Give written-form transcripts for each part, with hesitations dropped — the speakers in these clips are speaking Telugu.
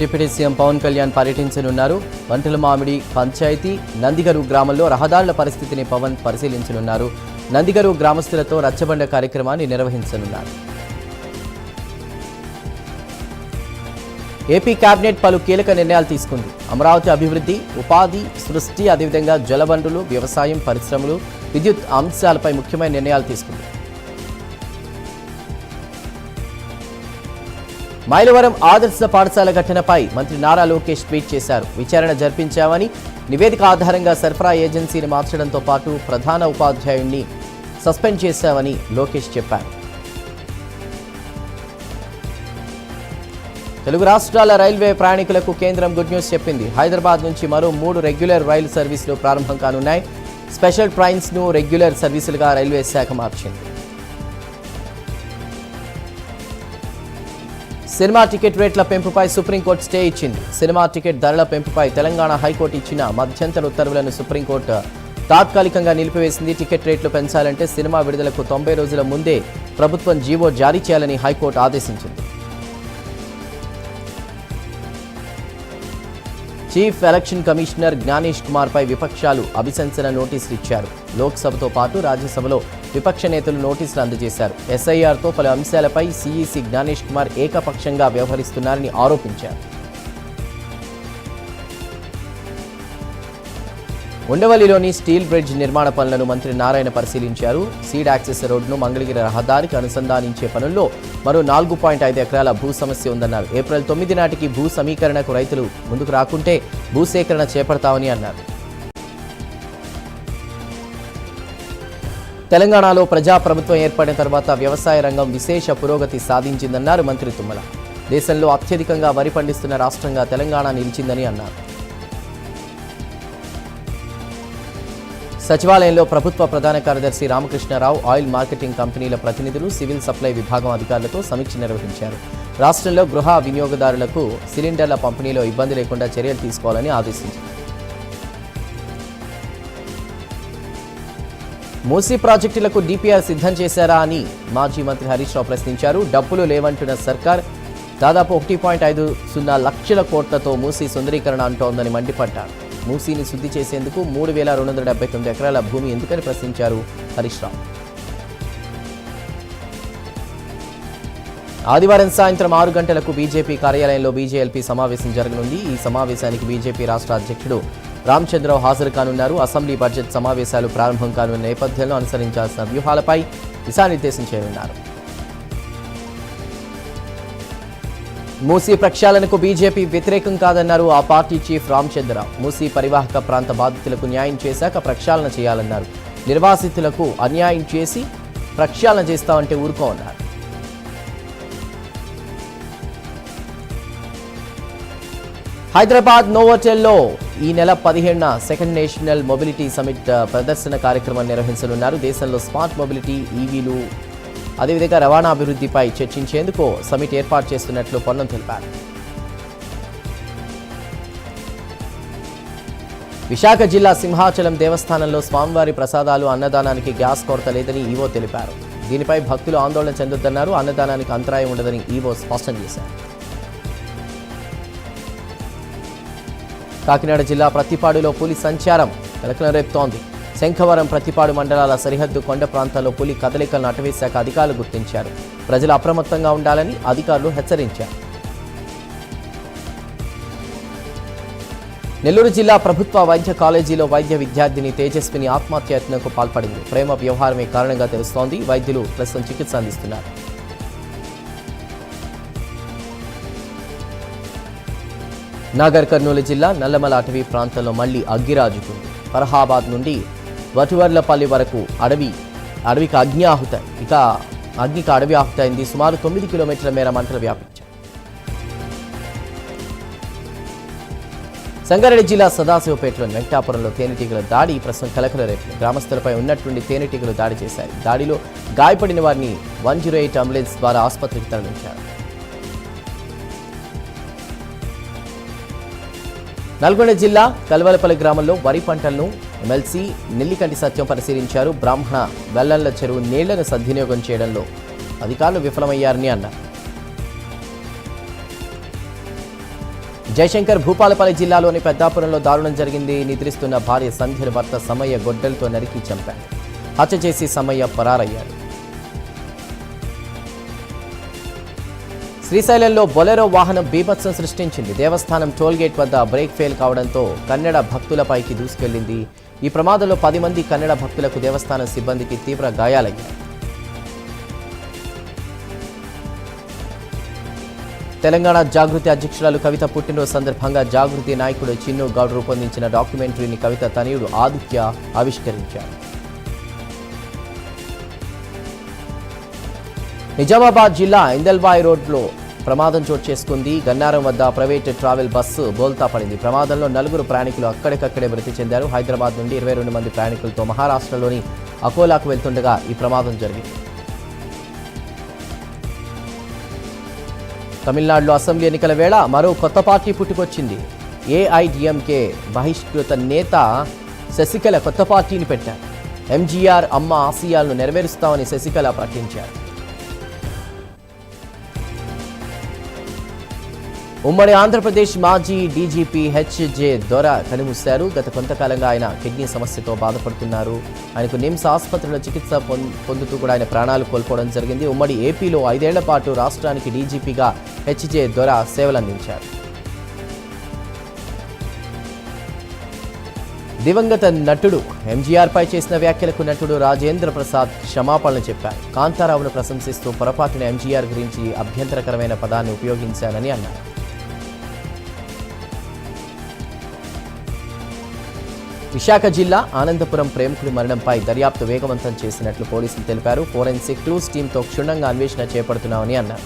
డిప్యూటీ సీఎం పవన్ కళ్యాణ్ పర్యటించనున్నారు. వంటలమామిడి పంచాయతీ నందిగరు గ్రామంలో రహదారుల పరిస్థితిని పవన్ పరిశీలించనున్నారు. నందిగరు గ్రామస్తులతో రచ్చబండ కార్యక్రమాన్ని నిర్వహించనున్నారు. ఏపీ కేబినెట్ పలు కీలక నిర్ణయాలు తీసుకుంది. అమరావతి అభివృద్ధి, ఉపాధి సృష్టి, అదేవిధంగా జలవనరులు, వ్యవసాయం, పరిశ్రమలు, విద్యుత్ అంశాలపై ముఖ్యమైన నిర్ణయాలు తీసుకుంది. మైలవరం ఆదర్శ పాఠశాల ఘటనపై మంత్రి నారా లోకేష్ ట్వీట్ చేశారు. విచారణ జరిపించామని, నివేదిక ఆధారంగా సరఫరా ఏజెన్సీని మార్చడంతో పాటు ప్రధాన ఉపాధ్యాయుడిని సస్పెండ్ చేశామని లోకేష్ చెప్పారు. తెలుగు రాష్ట్రాల రైల్వే ప్రయాణికులకు కేంద్రం గుడ్ న్యూస్ చెప్పింది. హైదరాబాద్ నుంచి మరో 3 రెగ్యులర్ రైలు సర్వీసులు ప్రారంభం కానున్నాయి. స్పెషల్ ట్రైన్స్ను రెగ్యులర్ సర్వీసులుగా రైల్వే శాఖ మార్చింది. సినిమా టికెట్ రేట్ల పెంపుపై సుప్రీంకోర్టు స్టే ఇచ్చింది. సినిమా టికెట్ ధరల పెంపుపై తెలంగాణ హైకోర్టు ఇచ్చిన మధ్యంతర ఉత్తర్వులను సుప్రీంకోర్టు తాత్కాలికంగా నిలిపివేసింది. టికెట్ రేట్లు పెంచాలంటే సినిమా విడుదలకు 90 రోజుల ముందే ప్రభుత్వం జీవో జారీ చేయాలని హైకోర్టు ఆదేశించింది. Chief election commissioner Gyanesh Kumar పై విపక్షాలు అభిశంసన నోటీసులు ఇచ్చారు. లోక్సభతో పాటు రాజ్యసభలో విపక్ష నేతలు నోటీసులు అందజేశారు. ఎస్ఐఆర్తో పలు అంశాలపై సీఈసీ జ్ఞానేష్ కుమార్ ఏకపక్షంగా వ్యవహరిస్తున్నారని ఆరోపించారు. ఉండవల్లిలోని స్టీల్ బ్రిడ్జ్ నిర్మాణ పనులను మంత్రి నారాయణ పరిశీలించారు. సీడ్ యాక్సెస్ రోడ్డును మంగళగిరి రహదారికి అనుసంధానించే పనుల్లో మరో 4.5 ఎకరాల భూ సమస్య ఉందన్నారు. ఏప్రిల్ 9 నాటికి భూ సమీకరణకు రైతులు ముందుకు రాకుంటే భూసేకరణ చేపడతామని అన్నారు. తెలంగాణలో ప్రజాప్రభుత్వం ఏర్పడిన తర్వాత వ్యవసాయ రంగం విశేష పురోగతి సాధించిందన్నారు మంత్రి తుమ్మల. దేశంలో అత్యధికంగా వరి పండిస్తున్న రాష్ట్రంగా తెలంగాణ నిలిచిందని అన్నారు. సచివాలయంలో ప్రభుత్వ ప్రధాన కార్యదర్శి రామకృష్ణారావు ఆయిల్ మార్కెటింగ్ కంపెనీల ప్రతినిధులు, సివిల్ సప్లై విభాగం అధికారులతో సమీక్ష నిర్వహించారు. రాష్ట్రంలో గృహ వినియోగదారులకు సిలిండర్ల పంపిణీలో ఇబ్బంది లేకుండా చర్యలు తీసుకోవాలని ఆదేశించారు. మూసీ ప్రాజెక్టులకు డిపిఆర్ సిద్ధం చేశారా అని మాజీ మంత్రి హరీష్ రావు ప్రశ్నించారు. డబ్బులు లేవంటున్న సర్కార్ దాదాపు 1.50 లక్షల కోట్లతో మూసీ సుందరీకరణ అంటోందని మండిపడ్డారు. మూసీని శుద్ధి చేసేందుకు 3,279 ఎకరాల భూమి ఎందుకని ప్రశ్నించారు హరీష్ రావు. ఆదివారం సాయంత్రం 6 గంటలకు బీజేపీ కార్యాలయంలో బీజేఎల్పీ సమావేశం జరగనుంది. ఈ సమావేశానికి బీజేపీ రాష్ట్ర అధ్యక్షుడు రామచంద్రరావు హాజరు కానున్నారు. అసెంబ్లీ బడ్జెట్ సమావేశాలు ప్రారంభం కానున్న నేపథ్యంలో అనుసరించాల్సిన వ్యూహాలపై దిశానిర్దేశం చేయనున్నారు. మూసీ ప్రక్షాళనకు బీజేపీ వ్యతిరేకం కాదన్నారు ఆ పార్టీ చీఫ్ రామచంద్రరావు. మూసీ పరివాహక ప్రాంత బాధితులకు న్యాయం చేశాక ప్రక్షాళన చేయాలన్నారు. నిర్వాసితులకు అన్యాయం చేసి ప్రక్షాళన చేస్తామంటే ఊరుకోమన్నారు. హైదరాబాద్ నోవోటెల్లో ఈ నెల 15న సెకండ్ నేషనల్ మొబిలిటీ సమిట్ ప్రదర్శన కార్యక్రమం నిర్వహించనున్నారు. దేశంలో స్మార్ట్ మొబిలిటీ, ఈవీలు, అదేవిధంగా రవాణా అభివృద్ధిపై చర్చించేందుకు సమిట్ ఏర్పాటు చేస్తున్నట్లు పొన్నం తెలిపారు. విశాఖ జిల్లా సింహాచలం దేవస్థానంలో స్వామివారి ప్రసాదాలు, అన్నదానానికి గ్యాస్ కొరత లేదని ఈవో తెలిపారు. దీనిపై భక్తులు ఆందోళన చెందొద్దన్నారు. అన్నదానానికి అంతరాయం ఉండదని ఈవో స్పష్టం చేశారు. కాకినాడ జిల్లా ప్రత్తిపాడులో పులి సంచారం కలకలం రేపుతోంది. శంఖవరం, ప్రత్తిపాడు మండలాల సరిహద్దు కొండ ప్రాంతాల్లో పులి కదలికలను అటవీశాఖ అధికారులు గుర్తించారు. ప్రజలు అప్రమత్తంగా ఉండాలని అధికారులు హెచ్చరించారు. నెల్లూరు జిల్లా ప్రభుత్వ వైద్య కాలేజీలో వైద్య విద్యార్థిని తేజస్విని ఆత్మహత్యకు పాల్పడింది. ప్రేమ వ్యవహారమే కారణంగా తెలుస్తోంది. వైద్యులు ప్రస్తుతం చికిత్స అందిస్తున్నారు. నాగర్ కర్నూలు జిల్లా నల్లమల అటవీ ప్రాంతంలో మళ్లీ అగ్గిరాజుకుంది. ఫరహాబాద్ నుండి వటువర్లపల్లి వరకు అడవికి అగ్ని ఆహుతైంది. సుమారు 9 కిలోమీటర్ల మేర మంటలు వ్యాపించాయి. సంగారెడ్డి జిల్లా సదాశివపేటలోని వెంకటాపురంలో తేనెటీగల దాడి ప్రస్తుతం కలకలం రేపింది. గ్రామస్తులపై ఉన్నట్టుండి తేనెటీగలు దాడి చేశాయి. దాడిలో గాయపడిన వారిని 108 అంబులెన్స్ ద్వారా ఆసుపత్రికి తరలించారు. నల్గొండ జిల్లా కల్వలపల్లి గ్రామంలో వరి పంటలను ఎమ్మెల్సీ నెల్లికంటి సత్యం పరిశీలించారు. బ్రాహ్మణ వెల్లంల చెరువు నీళ్లను సద్వినియోగం చేయడంలో అధికారులు విఫలమయ్యారని అన్నారు. జయశంకర్ భూపాలపల్లి జిల్లాలోని పెద్దాపురంలో దారుణం జరిగింది. నిద్రిస్తున్న భార్య సంధ్యను భర్త సమయ్య గొడ్డలతో నరికి చంపాడు. హత్య చేసి సమయ్య పరారయ్యాడు. శ్రీశైలంలో బొలెరో వాహనం బీభత్సం సృష్టించింది. దేవస్థానం టోల్గేట్ వద్ద బ్రేక్ ఫెయిల్ కావడంతో కన్నడ భక్తులపైకి దూసుకెళ్లింది. ఈ ప్రమాదంలో 10 మంది కన్నడ భక్తులకు దేవస్థానం సిబ్బందికి తీవ్ర గాయాలయ్యాయి. తెలంగాణ జాగృతి అధ్యక్షురాలు కవిత పుట్టినరోజు సందర్భంగా జాగృతి నాయకుడు చిన్ను గౌడ్ రూపొందించిన డాక్యుమెంటరీని కవిత తనయుడు ఆదిత్య ఆవిష్కరించారు. నిజామాబాద్ జిల్లా ఇందల్వాయి రోడ్లో ప్రమాదం చోటు చేసుకుంది. గన్నారం వద్ద ప్రైవేటు ట్రావెల్ బస్సు బోల్తా పడింది. ప్రమాదంలో 4 ప్రయాణికులు అక్కడికక్కడే మృతి చెందారు. హైదరాబాద్ నుండి 22 మంది ప్రయాణికులతో మహారాష్ట్రలోని అకోలాకు వెళ్తుండగా ఈ ప్రమాదం జరిగింది. తమిళనాడులో అసెంబ్లీ ఎన్నికల వేళ మరో కొత్త పార్టీ పుట్టుకొచ్చింది. ఏఐడిఎంకే బహిష్కృత నేత శశికళ కొత్త పార్టీని పెట్టారు. ఎంజీఆర్ అమ్మ ఆశయాలను నెరవేరుస్తామని శశికళ ప్రకటించారు. ఉమ్మడి ఆంధ్రప్రదేశ్ మాజీ డీజీపీ హెచ్జే దొర కనుమూశారు. గత కొంతకాలంగా ఆయన కిడ్నీ సమస్యతో బాధపడుతున్నారు. ఆయనకు నిమ్స్ ఆసుపత్రిలో చికిత్స పొందుతూ కూడా ఆయన ప్రాణాలు కోల్పోవడం జరిగింది. ఉమ్మడి ఏపీలో 5 ఏళ్ల పాటు రాష్ట్రానికి డీజీపీగా హెచ్జే దొర సేవలందించారు. దివంగత నటుడు ఎంజీఆర్పై చేసిన వ్యాఖ్యలకు నటుడు రాజేంద్ర ప్రసాద్ క్షమాపణలు చెప్పారు. కాంతారావును ప్రశంసిస్తూ పొరపాటున ఎంజీఆర్ గురించి అభ్యంతరకరమైన పదాన్ని ఉపయోగించానని అన్నారు. విశాఖ జిల్లా ఆనందపురం ప్రేమికుడి మరణంపై దర్యాప్తు వేగవంతం చేసినట్లు పోలీసులు తెలిపారు. ఫోరెన్సిక్ క్లూస్ టీంతో క్షుణ్ణంగా అన్వేషణ చేపడుతున్నామని అన్నారు.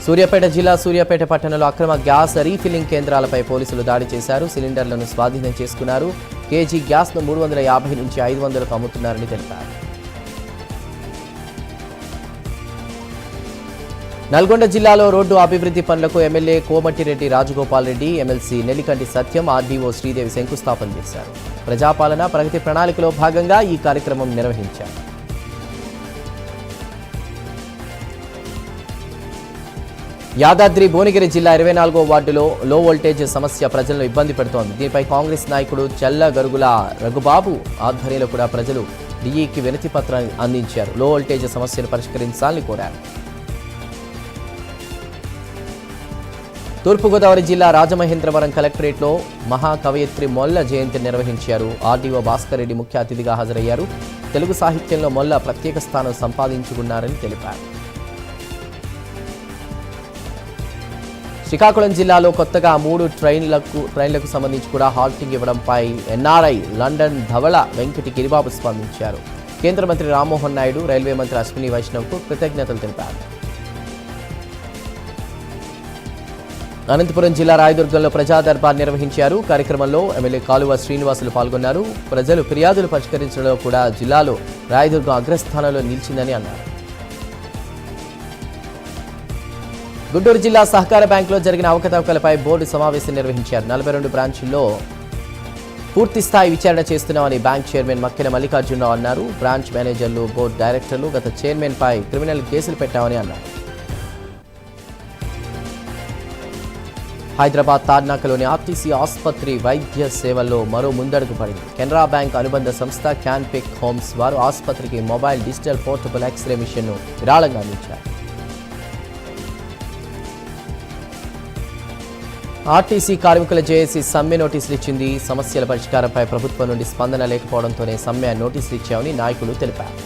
సూర్యాపేట జిల్లా సూర్యాపేట పట్టణంలో అక్రమ గ్యాస్ రీఫిల్లింగ్ కేంద్రాలపై పోలీసులు దాడి చేశారు. సిలిండర్లను స్వాధీనం చేసుకున్నారు. కేజీ గ్యాస్ను 350 నుంచి 500కు అమ్ముతున్నారని తెలిపారు. నల్గొండ జిల్లాలో రోడ్డు అభివృద్ధి పనులకు ఎమ్మెల్యే కోమటిరెడ్డి రాజగోపాల్ రెడ్డి, ఎమ్మెల్సీ నెల్లికంటి సత్యం, ఆర్డీఓ శ్రీదేవి శంకుస్థాపన చేశారు. ప్రజాపాలన ప్రగతి ప్రణాళికలో భాగంగా ఈ కార్యక్రమం నిర్వహించారు. యాదాద్రి భువనగిరి జిల్లా 24వ వార్డులో లో వోల్టేజ్ సమస్య ప్రజలను ఇబ్బంది పెడుతోంది. దీనిపై కాంగ్రెస్ నాయకుడు చల్ల గరుగుల రఘుబాబు ఆధ్వర్యంలో కూడా ప్రజలు డీఈకి వినతి పత్రాన్ని అందించారు. లో వోల్టేజ్ సమస్యను పరిష్కరించాలని కోరారు. తూర్పుగోదావరి జిల్లా రాజమహేంద్రవరం కలెక్టరేట్లో మహాకవయిత్రి మొల్ల జయంతి నిర్వహించారు. ఆర్డీఓ భాస్కర్ రెడ్డి ముఖ్య అతిథిగా హాజరయ్యారు. తెలుగు సాహిత్యంలో మొల్ల ప్రత్యేక స్థానం సంపాదించుకున్నారని తెలిపారు. శ్రీకాకుళం జిల్లాలో కొత్తగా 3 ట్రైన్లకు సంబంధించి కూడా హాల్టింగ్ ఇవ్వడంపై ఎన్ఆర్ఐ లండన్ ధవళ వెంకటి గిరిబాబు స్పందించారు. కేంద్ర మంత్రి రామ్మోహన్ నాయుడు, రైల్వే మంత్రి అశ్విని వైష్ణవ్కు కృతజ్ఞతలు తెలిపారు. అనంతపురం జిల్లా రాయదుర్గంలో ప్రజా దర్బార్ నిర్వహించారు. కార్యక్రమంలో ఎమ్మెల్యే కాలువ శ్రీనివాసులు పాల్గొన్నారు. ప్రజలు ఫిర్యాదులు పరిష్కరించడంలో కూడా జిల్లాలో రాయదుర్గం అగ్రస్థానంలో నిలిచిందని అన్నారు. గుంటూరు జిల్లా సహకార బ్యాంకులో జరిగిన అవకతవకలపై బోర్డు సమావేశం నిర్వహించారు. 42 బ్రాంచుల్లో పూర్తిస్థాయి విచారణ చేస్తున్నామని బ్యాంక్ చైర్మన్ మక్కెన మల్లికార్జునరావు అన్నారు. బ్రాంచ్ మేనేజర్లు, బోర్డు డైరెక్టర్లు గత చైర్మన్పై క్రిమినల్ కేసులు పెట్టామని అన్నారు. హైదరాబాద్ తార్నాకలోని ఆర్టీసీ ఆసుపత్రి వైద్య సేవల్లో మరో ముందడుగు పడింది. కెనరా బ్యాంక్ అనుబంధ సంస్థ క్యాన్పిక్ హోమ్స్ వారు ఆసుపత్రికి మొబైల్ డిజిటల్ పోర్టబుల్ ఎక్స్రే మిషన్ను విరాళంగా అందించారు. ఆర్టీసీ కార్మికుల జేఏసీ సమ్మె నోటీసులు ఇచ్చింది. సమస్యల పరిష్కారంపై ప్రభుత్వం నుండి స్పందన లేకపోవడంతోనే సమ్మె నోటీసులు ఇచ్చామని నాయకులు తెలిపారు.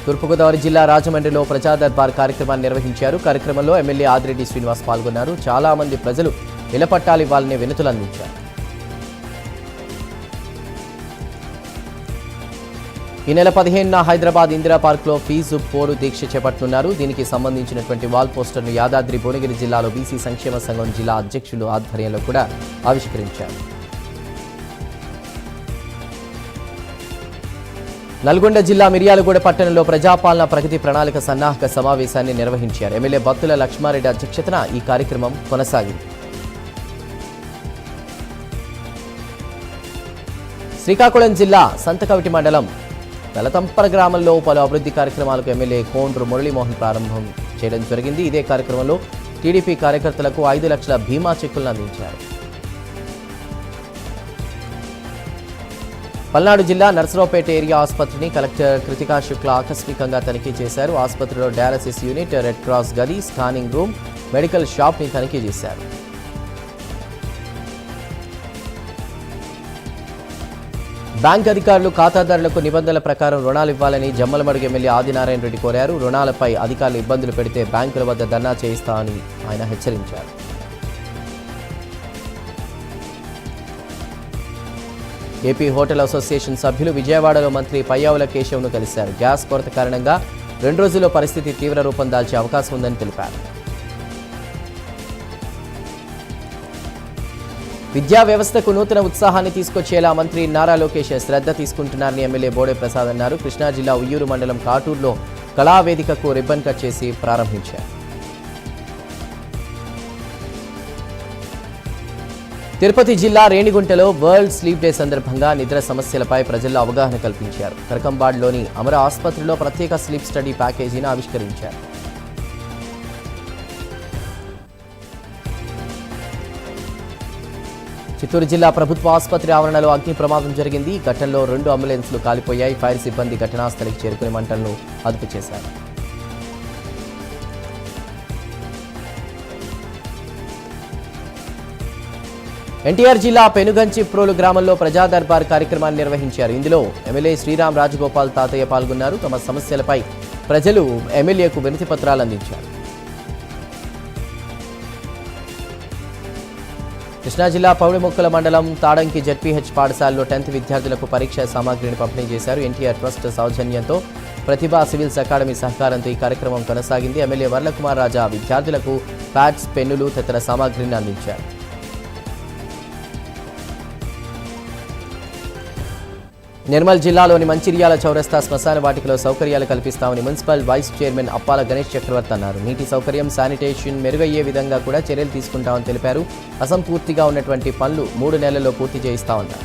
తూర్పుగోదావరి జిల్లా రాజమండ్రిలో ప్రజా దర్బార్ కార్యక్రమాన్ని నిర్వహించారు. కార్యక్రమంలో ఎమ్మెల్యే ఆదిరెడ్డి శ్రీనివాస్ పాల్గొన్నారు. చాలా మంది ప్రజలు ఇళ్ల పట్టాలు ఇవ్వాలని వినతులు అందించారు. ఈ నెల 15న హైదరాబాద్ ఇందిరా పార్క్లో ఫీజు పోరు దీక్ష చేపట్టనున్నారు. దీనికి సంబంధించినటువంటి వాల్ పోస్టర్ను యాదాద్రి భువనగిరి జిల్లాలో బీసీ సంక్షేమ సంఘం జిల్లా అధ్యక్షులు ఆధ్వర్యంలో కూడా ఆవిష్కరించారు. నల్గొండ జిల్లా మిర్యాలగూడ పట్టణంలో ప్రజాపాలన ప్రగతి ప్రణాళిక సన్నాహక సమావేశాన్ని నిర్వహించారు. ఎమ్మెల్యే బత్తుల లక్ష్మారెడ్డి అధ్యక్షతన ఈ కార్యక్రమం కొనసాగింది. శ్రీకాకుళం జిల్లా సంతకవిటి మండలం వెలతంపర గ్రామంలో పలు అభివృద్ధి కార్యక్రమాలకు ఎమ్మెల్యే కోండ్రు మురళీమోహన్ ప్రారంభం చేయడం జరిగింది. ఇదే కార్యక్రమంలో టీడీపీ కార్యకర్తలకు 5 లక్షల బీమా చెక్కులను అందించారు. పల్నాడు జిల్లా నర్సరావుపేట ఏరియా ఆసుపత్రిని కలెక్టర్ కృతికా శుక్లా ఆకస్మికంగా తనిఖీ చేశారు. ఆసుపత్రిలో డయాలసిస్ యూనిట్, రెడ్ క్రాస్ గది, స్కానింగ్ రూమ్, మెడికల్ షాప్ని తనిఖీ చేశారు. బ్యాంక్ అధికారులు ఖాతాదారులకు నిబంధనల ప్రకారం రుణాలు ఇవ్వాలని జమ్మలమడుగు ఎమ్మెల్యే ఆదినారాయణ రెడ్డి కోరారు. రుణాలపై అధికారులు ఇబ్బందులు పెడితే బ్యాంకుల వద్ద ధర్నా చేయిస్తామని ఆయన హెచ్చరించారు. ఏపీ హోటల్ అసోసియేషన్ సభ్యులు విజయవాడలో మంత్రి పయ్యావుల కేశవ్ను కలిశారు. గ్యాస్ కొరత కారణంగా 2 రోజుల్లో పరిస్థితి తీవ్ర రూపం దాల్చే అవకాశం ఉందని తెలిపారు. విద్యా వ్యవస్థకు నూతన ఉత్సాహాన్ని తీసుకొచ్చేలా మంత్రి నారా లోకేష్ శ్రద్ధ తీసుకుంటున్నారని ఎమ్మెల్యే బోడే ప్రసాద్ అన్నారు. కృష్ణా జిల్లా ఉయ్యూరు మండలం కాటూరులో కళావేదికకు రిబ్బన్ కట్ చేసి ప్రారంభించారు. తిరుపతి జిల్లా రేణిగుంటలో వరల్డ్ స్లీప్ డే సందర్భంగా నిద్ర సమస్యలపై ప్రజల్లో అవగాహన కల్పించారు. కరకంబాడ్లోని అమర ఆసుపత్రిలో ప్రత్యేక స్లీప్ స్టడీ ప్యాకేజీని ఆవిష్కరించారు. చిత్తూరు జిల్లా ప్రభుత్వ ఆసుపత్రి ఆవరణలో అగ్ని ప్రమాదం జరిగింది. ఈ ఘటనలో 2 అంబులెన్స్లు కాలిపోయాయి. ఫైర్ సిబ్బంది ఘటనాస్థలికి చేరుకుని మంటలను అదుపు చేశారు. ఎన్టీఆర్ జిల్లా పెనుగంచిప్రోలు గ్రామంలో ప్రజా దర్బార్ కార్యక్రమాన్ని నిర్వహించారు. ఇందులో ఎమ్మెల్యే శ్రీరామ్ రాజగోపాల్ తాతయ్య పాల్గొన్నారు. తమ సమస్యలపై ప్రజలు ఎమ్మెల్యేకు వినతి పత్రాలు అందించారు. కృష్ణా జిల్లా పౌడిమొక్కల మండలం తాడంకి జెడ్పీహెచ్ పాఠశాలలో 10th విద్యార్థులకు పరీక్షా సామాగ్రిని పంపిణీ చేశారు. ఎన్టీఆర్ ట్రస్ట్ సౌజన్యంతో ప్రతిభా సివిల్స్ అకాడమీ సహకారంతో ఈ కార్యక్రమం కొనసాగింది. ఎమ్మెల్యే వర్లకుమార్ రాజా విద్యార్థులకు ప్యాడ్స్, పెన్నులు తదితర సామాగ్రిని అందించారు. నిర్మల్ జిల్లాలోని మంచిర్యాల చౌరస్తా శ్మశాన వాటికలో సౌకర్యాలు కల్పిస్తామని మున్సిపల్ వైస్ చైర్మన్ అప్పాల గణేష్ చక్రవర్తి అన్నారు. నీటి సౌకర్యం, శానిటేషన్ మెరుగయ్యే విధంగా కూడా చర్యలు తీసుకుంటామని తెలిపారు. అసంపూర్తిగా ఉన్నటువంటి పనులు 3 నెలల్లో పూర్తి చేయిస్తామన్నారు.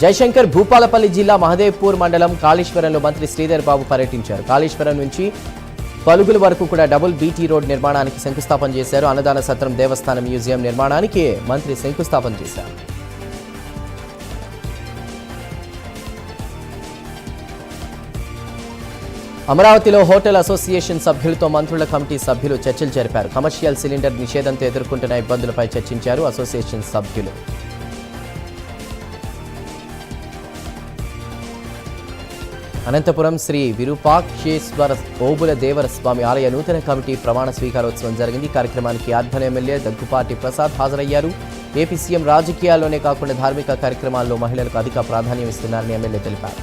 జయశంకర్ భూపాలపల్లి జిల్లా మహదేవ్పూర్ మండలం కాళేశ్వరంలో మంత్రి శ్రీధర్ బాబు పర్యటించారు. కాళేశ్వరం నుంచి పలుగుల వరకు కూడా డబుల్ బీటీ రోడ్ నిర్మాణానికి శంకుస్థాపన చేశారు. అన్నదాన సత్రం, దేవస్థానం, మ్యూజియం నిర్మాణానికి మంత్రి శంకుస్థాపన చేశారు. అమరావతిలో హోటల్ అసోసియేషన్ సభ్యులతో మంత్రుల కమిటీ సభ్యులు చర్చలు జరిపారు. కమర్షియల్ సిలిండర్ నిషేధంతో ఎదుర్కొంటున్న ఇబ్బందులపై చర్చించారు అసోసియేషన్ సభ్యులు. అనంతపురం శ్రీ విరూపాక్షేశ్వర ఓబుల దేవర స్వామి ఆలయ నూతన కమిటీ ప్రమాణ స్వీకారోత్సవం జరిగింది. కార్యక్రమానికి ఆర్భన్ ఎమ్మెల్యే దగ్గుపాటి ప్రసాద్ హాజరయ్యారు. ఏపీ సీఎం రాజకీయాల్లోనే కాకుండా ధార్మిక కార్యక్రమాల్లో మహిళలకు అధిక ప్రాధాన్యం ఇస్తున్నారని ఎమ్మెల్యే తెలిపారు.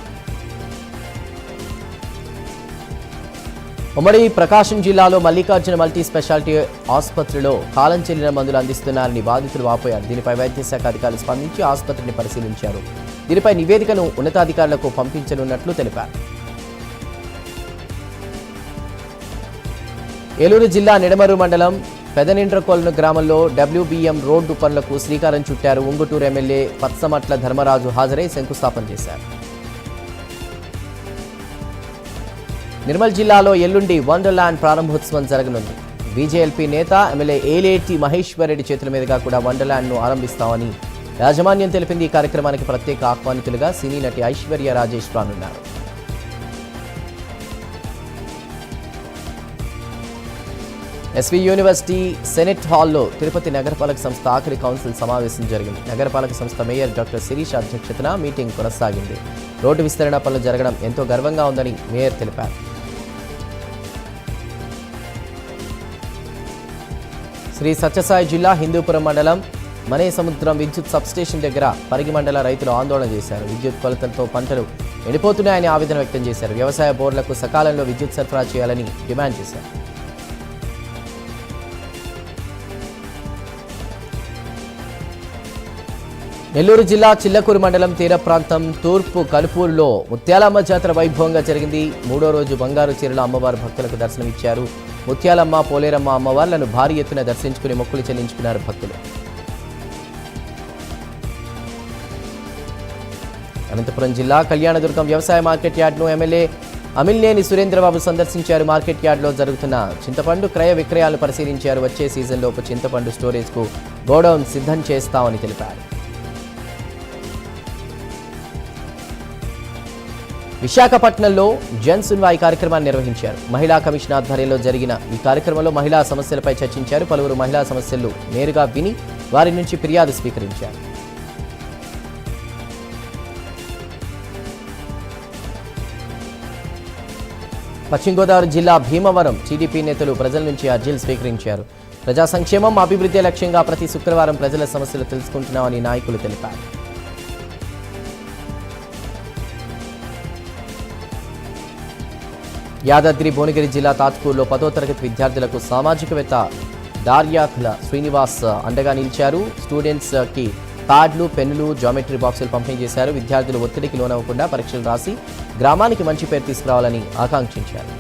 ఉమ్మడి ప్రకాశం జిల్లాలో మల్లికార్జున మల్టీ స్పెషాలిటీ ఆసుపత్రిలో కాలం చెల్లిన మందులు అందిస్తున్నారని బాధితులు వాపోయారు. దీనిపై వైద్యశాఖ అధికారులు స్పందించి ఆసుపత్రిని పరిశీలించారు. దీనిపై నివేదికను ఉన్నతాధికారులకు పంపించనున్నట్లు తెలిపారు. ఏలూరు జిల్లా నిడమరు మండలం పెదనిండ్రకొలను గ్రామంలో WBM రోడ్డు పనులకు శ్రీకారం చుట్టారు. ఉంగుటూరు ఎమ్మెల్యే పత్సమట్ల ధర్మరాజు హాజరై శంకుస్థాపన చేశారు. నిర్మల్ జిల్లాలో ఎల్లుండి వండర్ల్యాండ్ ప్రారంభోత్సవం జరగనుంది. బీజేఎల్పీ నేత ఎమ్మెల్యే ఏలేటి మహేశ్వర్ రెడ్డి చేతుల మీదుగా కూడా వండర్ల్యాండ్ను ఆరంభిస్తామని యాజమాన్యం తెలిపింది. ఈ కార్యక్రమానికి ప్రత్యేక ఆహ్వానితులుగా సినీ నటి ఐశ్వర్య రాజేష్ రానున్నారు. ఎస్వి యూనివర్సిటీ సెనెట్ హాల్లో తిరుపతి నగరపాలక సంస్థ ఆఖరి కౌన్సిల్ సమావేశం జరిగింది. నగరపాలక సంస్థ మేయర్ డాక్టర్ శిరీష్ అధ్యక్షతన మీటింగ్ కొనసాగింది. రోడ్డు విస్తరణ పనులు జరగడం ఎంతో గర్వంగా ఉందని మేయర్ తెలిపారు. శ్రీ సత్యసాయి జిల్లా హిందూపురం మండలం మనే సముద్రం విద్యుత్ సబ్స్టేషన్ దగ్గర పరిగి మండల రైతులు ఆందోళన చేశారు. విద్యుత్ కొలతలతో పంటలు ఎండిపోతున్నాయని ఆవేదన వ్యక్తం చేశారు. వ్యవసాయ బోర్డులకు సకాలంలో విద్యుత్ సరఫరా చేయాలని డిమాండ్ చేశారు. నెల్లూరు జిల్లా చిల్లకూరు మండలం తీర ప్రాంతం తూర్పు కలుపూరులో ముత్యాలమ్మ జాతర వైభవంగా జరిగింది. 3వ రోజు బంగారు చీరల అమ్మవారు భక్తులకు దర్శనమిచ్చారు. ముత్యాలమ్మ, పోలేరమ్మ అమ్మవార్లను భారీ ఎత్తున దర్శించుకుని మొక్కులు చెల్లించుకున్నారు భక్తులు. అనంతపురం జిల్లా కళ్యాణదుర్గం వ్యవసాయ మార్కెట్ యార్డ్ను ఎమ్మెల్యే అమిలినేని సురేంద్రబాబు సందర్శించారు. మార్కెట్ యార్డ్లో జరుగుతున్న చింతపండు క్రయ విక్రయాలు పరిశీలించారు. వచ్చే సీజన్లోపు చింతపండు స్టోరేజ్కు గోడౌన్ సిద్ధం చేస్తామని తెలిపారు. విశాఖపట్నంలో జన్ సున్వాయి కార్యక్రమాన్ని నిర్వహించారు. మహిళా కమిషన్ ఆధ్వర్యంలో జరిగిన ఈ కార్యక్రమంలో మహిళా సమస్యలపై చర్చించారు. పలువురు మహిళా సమస్యలు నేరుగా విని వారి నుంచి ఫిర్యాదు స్వీకరించారు. పశ్చిమ గోదావరి జిల్లా భీమవరం టీడీపీ నేతలు ప్రజల నుంచి అర్జీలు స్వీకరించారు. ప్రజా సంక్షేమం, అభివృద్ధి లక్ష్యంగా ప్రతి శుక్రవారం ప్రజల సమస్యలు తెలుసుకుంటున్నామని నాయకులు తెలిపారు. యాదాద్రి భువనగిరి జిల్లా తాత్కూరులో 10వ తరగతి విద్యార్థులకు సామాజికవేత్త దార్యాఖల శ్రీనివాస్ అండగా నిలిచారు. స్టూడెంట్స్కి ప్యాడ్లు, పెన్నులు, జామెట్రీ బాక్సులు పంపిణీ చేశారు. విద్యార్థులు ఒత్తిడికి లోనవ్వకుండా పరీక్షలు రాసి గ్రామానికి మంచి పేరు తీసుకురావాలని ఆకాంక్షించారు.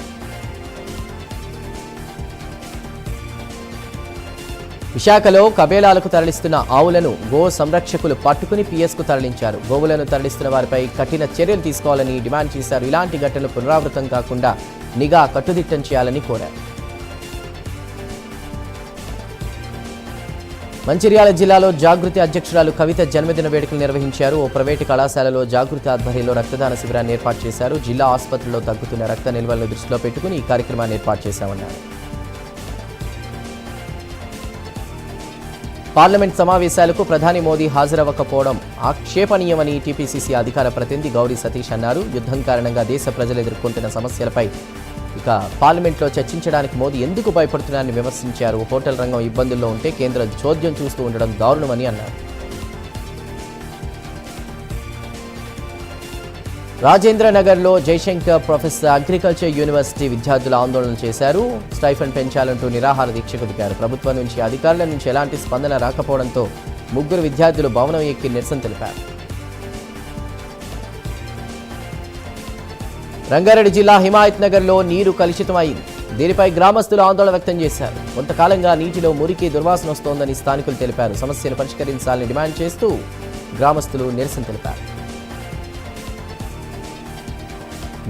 విశాఖలో కబేలాలకు తరలిస్తున్న ఆవులను గో సంరక్షకులు పట్టుకుని పిఎస్కు తరలించారు. గోవులను తరలిస్తున్న వారిపై కఠిన చర్యలు తీసుకోవాలని డిమాండ్ చేశారు. ఇలాంటి ఘటనలు పునరావృతం కాకుండా నిఘా కట్టుదిట్టం చేయాలని కోరారు. మంచిర్యాల జిల్లాలో జాగృతి అధ్యక్షురాలు కవిత జన్మదిన వేడుకలు నిర్వహించారు. ఓ ప్రైవేటు కళాశాలలో జాగృతి ఆధ్వర్యంలో రక్తదాన శిబిరాన్ని ఏర్పాటు చేశారు. జిల్లా ఆసుపత్రిలో తగ్గుతున్న రక్త నిల్వలను దృష్టిలో పెట్టుకుని ఈ కార్యక్రమాన్ని ఏర్పాటు చేశామన్నారు. పార్లమెంట్ సమావేశాలకు ప్రధాని మోదీ హాజరవ్వకపోవడం ఆక్షేపణీయమని టీపీసీసీ అధికార ప్రతినిధి గౌరీ సతీష్ అన్నారు. యుద్ధం కారణంగా దేశ ప్రజలు ఎదుర్కొంటున్న సమస్యలపై ఇక పార్లమెంట్లో చర్చించడానికి మోదీ ఎందుకు భయపడుతున్నారని విమర్శించారు. హోటల్ రంగం ఇబ్బందుల్లో ఉంటే కేంద్రం చోద్యం చూస్తూ ఉండడం దారుణమని అన్నారు. రాజేంద్రనగర్లో జయశంకర్ ప్రొఫెసర్ అగ్రికల్చర్ యూనివర్సిటీ విద్యార్థులు ఆందోళన చేశారు. స్టైఫండ్ పెంచాలంటూ నిరాహార దీక్షకు దిగారు. ప్రభుత్వం నుంచి అధికారుల నుంచి ఎలాంటి స్పందన రాకపోవడంతో ముగ్గురు విద్యార్థులు భవనం ఎక్కి నిరసన తెలిపారు. రంగారెడ్డి జిల్లా హిమాయత్ నగర్లో నీరు కలుషితమైంది. దీనిపై గ్రామస్తులు ఆందోళన వ్యక్తం చేశారు. కొంతకాలంగా నీటిలో మురికి దుర్వాసన వస్తోందని స్థానికులు తెలిపారు. సమస్యను పరిష్కరించాలని డిమాండ్ చేస్తూ గ్రామస్తులు నిరసన తెలిపారు.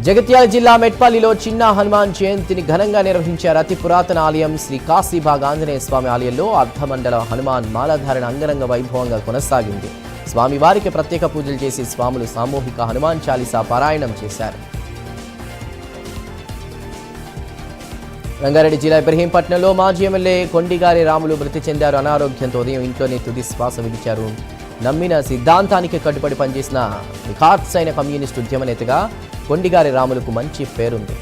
జగిత్యాల జిల్లా మెట్పల్లిలో చిన్న హనుమాన్ జయంతిని ఘనంగా నిర్వహించారు. అతి పురాతన ఆలయం శ్రీ కాశీబాగ్ ఆంజనేయ స్వామి ఆలయంలో అర్ధమండల హనుమాన్ మాలాధారణ అంగరంగ వైభవంగా కొనసాగింది. స్వామివారికి ప్రత్యేక పూజలు చేసి స్వాములు సామూహిక హనుమాన్ చాలీసా పారాయణం చేశారు. రంగారెడ్డి జిల్లా ఇబ్రహీంపట్నంలో మాజీ ఎమ్మెల్యే కొండిగారి రాములు మృతి చెందారు. అనారోగ్యంతో ఉదయం ఇంట్లోనే తుది శ్వాస విడిచారు. నమ్మిన సిద్ధాంతానికి కట్టుబడి పనిచేసిన నిఖార్సైన కమ్యూనిస్టు ఉద్యమ నేతగా కొండిగారి రాములకు మంచి పేరుంది.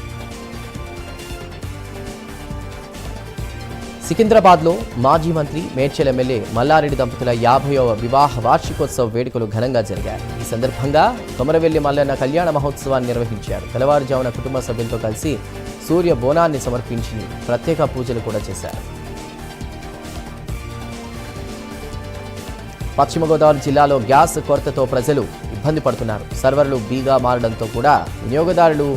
సికింద్రాబాద్లో మాజీ మంత్రి మేడ్చల్ ఎమ్మెల్యే మల్లారెడ్డి దంపతుల 50వ వివాహ వార్షికోత్సవ వేడుకలు ఘనంగా జరిగాయి. ఈ సందర్భంగా కొమరవెల్లి మల్లన్న కళ్యాణ మహోత్సవాన్ని నిర్వహించారు. తెల్లవారుజామున కుటుంబ సభ్యులతో కలిసి సూర్య బోనాన్ని సమర్పించి ప్రత్యేక పూజలు కూడా చేశారు. పశ్చిమ గోదావరి జిల్లాలో గ్యాస్ కొరతతో ప్రజలు ఇబ్బంది పడుతున్నారు. సర్వర్లు బీగా మారడంతో కూడా వినియోగదారులు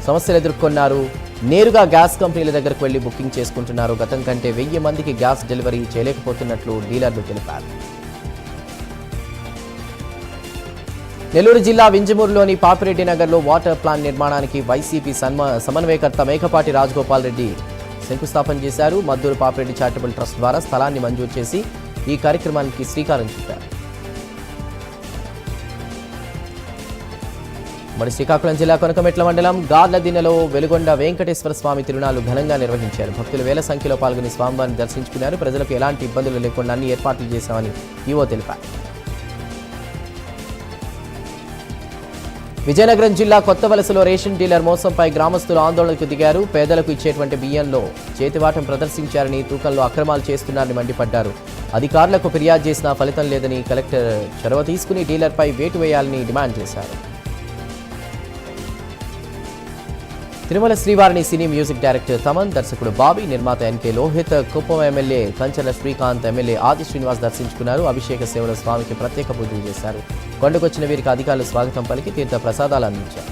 సమస్యలు ఎదుర్కొన్నారు. నేరుగా గ్యాస్ కంపెనీల దగ్గరకు వెళ్లి బుకింగ్ చేసుకుంటున్నారు. గతం కంటే 1000 మందికి గ్యాస్ డెలివరీ చేయలేకపోతున్నట్లు డీలర్లు తెలిపారు. నెల్లూరు జిల్లా వింజమూరులోని పాపిరెడ్డి నగర్లో వాటర్ ప్లాంట్ నిర్మాణానికి వైసీపీ సమన్వయకర్త మేకపాటి రాజగోపాల్ రెడ్డి శంకుస్థాపన చేశారు. మద్దూరు పాపిరెడ్డి చారిటబుల్ ట్రస్ట్ ద్వారా స్థలాన్ని మంజూరు చేసి ఈ కార్యక్రమానికి శ్రీకారం చుట్టారు. మరి శ్రీకాకుళం జిల్లా కొనకమెట్ల మండలం గార్లదిన్నెలో వెలుగొండ వెంకటేశ్వర స్వామి తిరునాళ్లు ఘనంగా నిర్వహించారు. భక్తులు వేల సంఖ్యలో పాల్గొని స్వామివారిని దర్శించుకున్నారు. ప్రజలకు ఎలాంటి ఇబ్బందులు లేకుండా అన్ని ఏర్పాట్లు చేశామని ఈవో తెలిపారు. విజయనగరం జిల్లా కొత్తవలసలో రేషన్ డీలర్ మోసంపై గ్రామస్తులు ఆందోళనకు దిగారు. పేదలకు ఇచ్చేటువంటి బియ్యంలో చేతివాటం ప్రదర్శించారని, తూకంలో అక్రమాలు చేస్తున్నారని మండిపడ్డారు. అధికారులకు ఫిర్యాదు చేసినా ఫలితం లేదని కలెక్టర్ చొరవ తీసుకుని డీలర్పై వేటు వేయాలని డిమాండ్ చేశారు. తిరుమల శ్రీవారిని సినీ మ్యూజిక్ డైరెక్టర్ తమన్, దర్శకుడు బాబీ, నిర్మాత NK Lohith, Kuppam MLA Kancharla Srikanth, MLA Adi Srinivas దర్శించుకున్నారు. అభిషేక సేవల స్వామికి ప్రత్యేక పూజలు చేశారు. కొండకొచ్చిన వీరికి అధికారులు స్వాగతం పలికి తీర్థ ప్రసాదాలు అందించారు.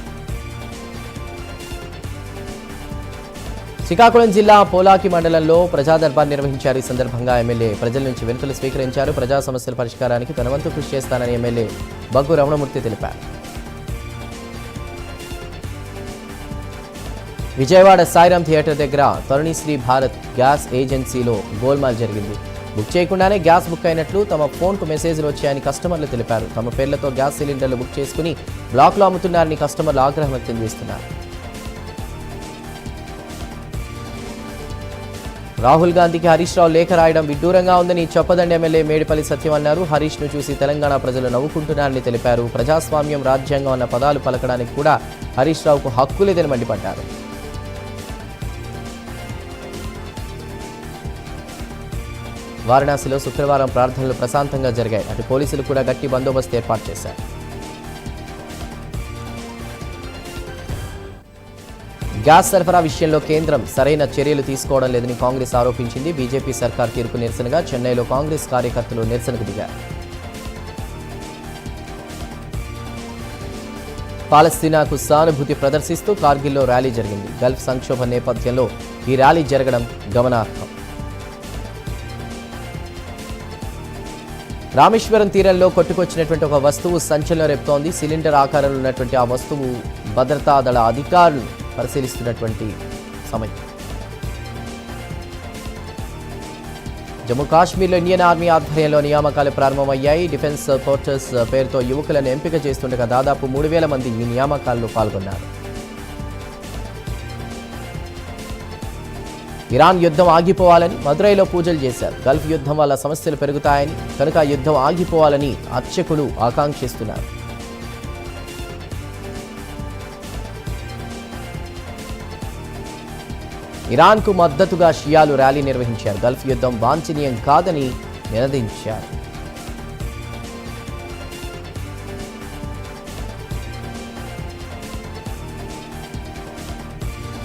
శ్రీకాకుళం జిల్లా పోలాకి మండలంలో ప్రజా దర్బార్ నిర్వహించారు. ఈ సందర్భంగా ఎమ్మెల్యే ప్రజల నుంచి వినతులు స్వీకరించారు. ప్రజా సమస్యల పరిష్కారానికి తన వంతు కృషి చేస్తానని ఎమ్మెల్యే బగ్గు రమణమూర్తి తెలిపారు. విజయవాడ సాయిరాం థియేటర్ దగ్గర తరుణిశ్రీ భారత్ గ్యాస్ ఏజెన్సీలో గోల్మాల్ జరిగింది. బుక్ చేయకుండానే గ్యాస్ బుక్ అయినట్లు తమ ఫోన్కు మెసేజ్లు వచ్చాయని కస్టమర్లు తెలిపారు. తమ పేర్లతో గ్యాస్ సిలిండర్లు బుక్ చేసుకుని బ్లాక్లో అమ్ముతున్నారని కస్టమర్లు ఆగ్రహం వ్యక్తం చేస్తున్నారు. రాహుల్ గాంధీకి హరీష్ రావు లేఖ రాయడం విడ్డూరంగా ఉందని చొప్పదండి ఎమ్మెల్యే మేడిపల్లి సత్యం అన్నారు. హరీష్ను చూసి తెలంగాణ ప్రజలు నవ్వుకుంటున్నారని తెలిపారు. ప్రజాస్వామ్యం, రాజ్యాంగం అన్న పదాలు పలకడానికి కూడా హరీష్ రావుకు హక్కు లేదని మండిపడ్డారు. వారణాసిలో శుక్రవారం ప్రార్థనలు ప్రశాంతంగా జరిగాయి. అటు పోలీసులు కూడా గట్టి బందోబస్తు ఏర్పాటు చేశారు. గ్యాస్ సరఫరా విషయంలో కేంద్రం సరైన చర్యలు తీసుకోవడం లేదని కాంగ్రెస్ ఆరోపించింది. బీజేపీ సర్కార్ తీర్పు నిరసనగా చెన్నైలో కాంగ్రెస్ కార్యకర్తలు నిరసనకు దిగారు. పాలస్తీనాకు సానుభూతి ప్రదర్శిస్తూ కార్గిల్లో ర్యాలీ జరిగింది. గల్ఫ్ సంక్షోభం నేపథ్యంలో ఈ ర్యాలీ జరగడం గమనార్హం. రామేశ్వరం తీరంలో కొట్టుకొచ్చినటువంటి ఒక వస్తువు సంచలనం రేపుతోంది. సిలిండర్ ఆకారంలో ఉన్నటువంటి ఆ వస్తువు భద్రతా దళ అధికారులు పరిశీలిస్తున్నటువంటి సమయం. జమ్మూ కాశ్మీర్లో ఇండియన్ ఆర్మీ ఆధ్వర్యంలో నియామకాలు ప్రారంభమయ్యాయి. డిఫెన్స్ పోర్టర్స్ పేరుతో యువకులను ఎంపిక చేస్తుండగా దాదాపు 3,000 మంది ఈ నియామకాల్లో పాల్గొన్నారు. ఇరాన్ యుద్ధం ఆగిపోవాలని మదురైలో పూజలు చేశారు. గల్ఫ్ యుద్ధం వల్ల సమస్యలు పెరుగుతాయని, కనుక యుద్ధం ఆగిపోవాలని అర్చకులు ఆకాంక్షిస్తున్నారు. ఇరాన్కు మద్దతుగా షియాలు ర్యాలీ నిర్వహించారు. గల్ఫ్ యుద్ధం వాంఛనీయం కాదని నినదించారు.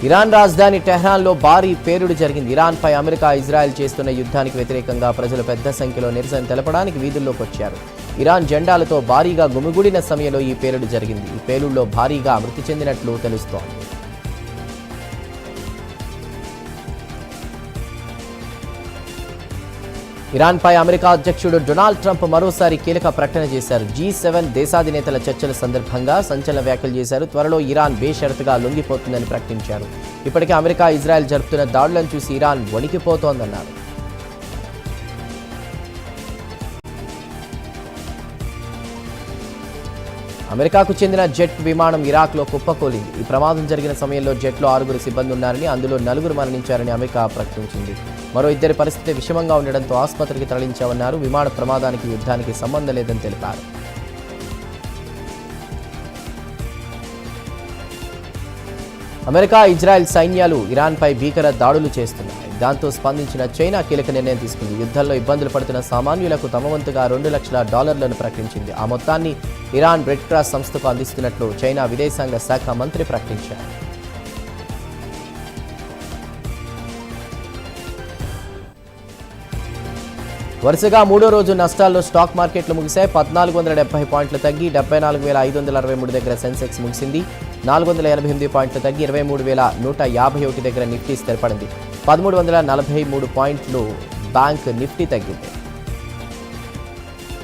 ఇరాన్ రాజధాని టెహ్రాన్లో భారీ పేలుడు జరిగింది. ఇరాన్పై అమెరికా, ఇజ్రాయెల్ చేస్తున్న యుద్ధానికి వ్యతిరేకంగా ప్రజలు పెద్ద సంఖ్యలో నిరసన తెలపడానికి వీధుల్లోకి వచ్చారు. ఇరాన్ జెండాలతో భారీగా గుమిగూడిన సమయంలో ఈ పేలుడు జరిగింది. ఈ పేలుడులో భారీగా మృతి చెందినట్లు తెలుస్తోంది. ఇరాన్పై అమెరికా అధ్యక్షుడు డొనాల్డ్ ట్రంప్ మరోసారి కీలక ప్రకటన చేశారు. G7 దేశాధినేతల చర్చల సందర్భంగా సంచలన వ్యాఖ్యలు చేశారు. త్వరలో ఇరాన్ బేషరతుగా లొంగిపోతుందని ప్రకటించారు. ఇప్పటికే అమెరికా, ఇజ్రాయెల్ జరుపుతున్న దాడులను చూసి ఇరాన్ వణికిపోతోందన్నారు. అమెరికాకు చెందిన జెట్ విమానం ఇరాక్లో కుప్పకూలింది. ఈ ప్రమాదం జరిగిన సమయంలో జెట్లో 6 సిబ్బంది ఉన్నారని, అందులో 4 మరణించారని అమెరికా ప్రకటించింది. మరో 2 పరిస్థితి విషమంగా ఉండడంతో ఆసుపత్రికి తరలించామన్నారు. విమాన ప్రమాదానికి యుద్ధానికి సంబంధం లేదని తెలిపారు. అమెరికా, ఇజ్రాయెల్ సైన్యాలు ఇరాన్పై భీకర దాడులు చేస్తున్నాయి. దాంతో స్పందించిన చైనా కీలక నిర్ణయం తీసుకుంది. యుద్ధంలో ఇబ్బందులు పడుతున్న సామాన్యులకు తమ వంతుగా $2 లక్షల ప్రకటించింది. ఆ మొత్తాన్ని ఇరాన్ రెడ్ క్రాస్ సంస్థకు అందిస్తున్నట్లు చైనా విదేశాంగ శాఖ మంత్రి ప్రకటించారు. వరుసగా 3వ రోజు నష్టాల్లో స్టాక్ మార్కెట్లు ముగిశాయి. 1,470 పాయింట్లు తగ్గి 74,563 దగ్గర సెన్సెక్స్ ముగిసింది. 488 పాయింట్లు తగ్గి 23,151 దగ్గర నిఫ్టీ స్థిరపడింది. 1,343 పాయింట్లు బ్యాంక్ నిఫ్టీ తగ్గింది.